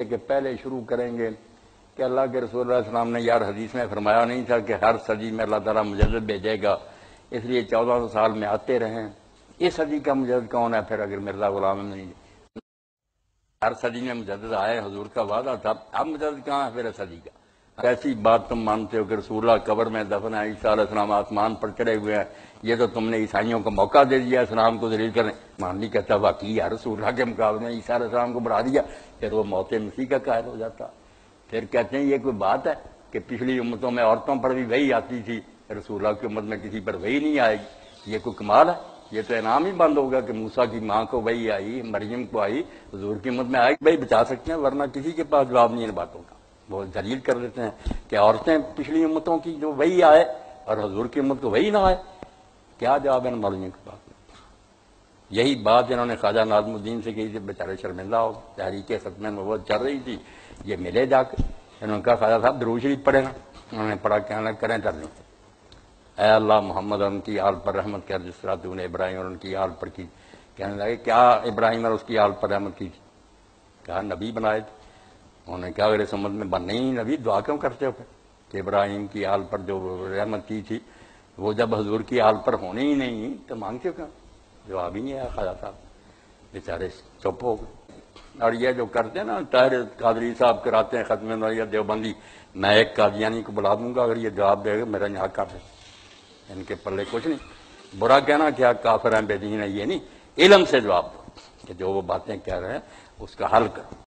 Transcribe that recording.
کہ پہلے شروع کریں گے کہ اللہ کے رسول اللہ علیہ السلام نے یار حدیث میں فرمایا نہیں تھا کہ ہر صدی میں اللہ تعالیٰ مجدد بھیجے گا، اس لیے 1400 سال میں آتے رہیں۔ اس صدی کا مجدد کون ہے پھر اگر مرزا غلام احمد نہیں؟ ہر صدی میں مجدد آئے، حضور کا وعدہ تھا، اب مجدد کہاں ہے پھر صدی کا؟ ایسی بات تم مانتے ہو کہ رسول اللہ قبر میں دفن ہے، عیسیٰ علیہ السلام آسمان پر چڑھے ہوئے ہیں، یہ تو تم نے عیسائیوں کو موقع دے دیا اسلام کو ذلیل کرنے۔ مانوی کہتا واقعی یا رسول اللہ کے مقابلے میں عیسیٰ علیہ السلام کو بڑھا دیا، پھر وہ موت مسیح کا قائل ہو جاتا۔ پھر کہتے ہیں یہ کوئی بات ہے کہ پچھلی امتوں میں عورتوں پر بھی وحی آتی تھی، رسول اللہ کی امت میں کسی پر وحی نہیں آئے گی، یہ کوئی کمال ہے؟ یہ تو انعام ہی بند ہوگا کہ موسیٰ کی ماں کو وحی آئی، مریم کو آئی، حضور کی امت میں آئی، بھائی بچا سکتے ہیں، ورنہ کسی کے پاس جواب نہیں ان باتوں کا۔ وہ دلیل کر دیتے ہیں کہ عورتیں پچھلی امتوں کی جو وحی آئے اور حضور کی امت کو وحی نہ آئے، کیا جواب ہے ان مولویوں کے پاس؟ یہی بات انہوں نے خواجہ ناظم الدین سے کہی تھی، بیچارے شرمندہ ہو، تحریک ختم نبوت چل رہی تھی، یہ ملے جا کے، انہوں نے کہا خواجہ صاحب درود شریف پڑھے نا، انہوں نے پڑھا، کہنے لگے کریں کر لیں، اے اللہ محمد ان کی آل پر رحمت کر جس طرح تو نے ابراہیم اور ان کی آل پر کی۔ کہنے لگے کیا ابراہیم اور اس کی آل پر رحمت کی تھی؟ کہا نبی بنائے تھے۔ انہوں نے کہا اگر اس امت میں بن نہیں نبی، دعا کیوں کرتے ہو پھر کہ ابراہیم کی آل پر جو رحمت کی تھی وہ جب حضور کی آل پر ہونی ہی نہیں تو مانگتے ہو کیوں؟ جواب ہی نہیں آیا خواجہ صاحب، بیچارے چپ ہو گئے۔ اور یہ جو کرتے ہیں نا، طاہر قادری صاحب کراتے ہیں ختم نبوت دیوبندی، میں ایک قادیانی کو بلا دوں گا اگر یہ جواب دے گا میرا یہاں کر دے، ان کے پلے کچھ نہیں۔ برا کہنا کیا کافر ہیں بے دین ہے یہ نہیں، علم سے جواب دو کہ جو وہ باتیں کہہ رہے ہیں اس کا حل کرو۔